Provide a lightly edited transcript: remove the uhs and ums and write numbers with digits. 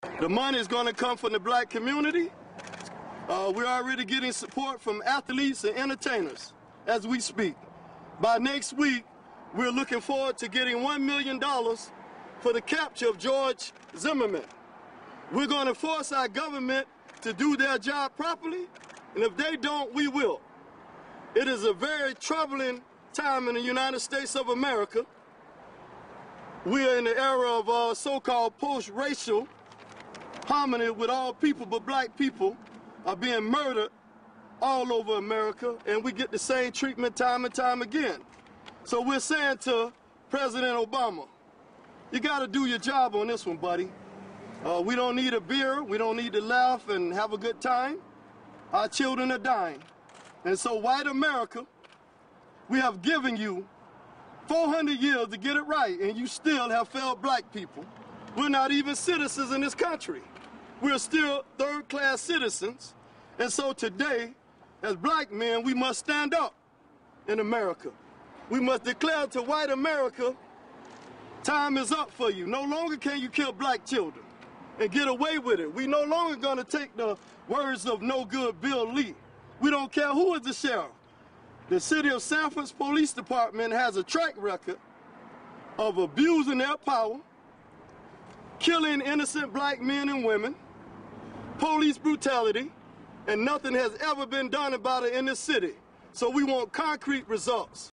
The money is going to come from the black community. We're already getting support from athletes and entertainers as we speak. By next week, we're looking forward to getting $1 million for the capture of George Zimmerman. We're going to force our government to do their job properly, and if they don't, we will. It is a very troubling time in the United States of America. We are in the era of so-called post-racial harmony with all people, but black people are being murdered all over America, and we get the same treatment time and time again. So we're saying to President Obama, you got to do your job on this one, buddy. We don't need a beer. We don't need to laugh and have a good time. Our children are dying. And so white America, we have given you 400 years to get it right, and you still have failed black people. We're not even citizens in this country. We're still third-class citizens. And so today, as black men, we must stand up in America. We must declare to white America, time is up for you. No longer can you kill black children and get away with it. We no longer going to take the words of no good Bill Lee. We don't care who is the sheriff. The city of Sanford's police department has a track record of abusing their power, killing innocent black men and women, police brutality, and nothing has ever been done about it in this city. So we want concrete results.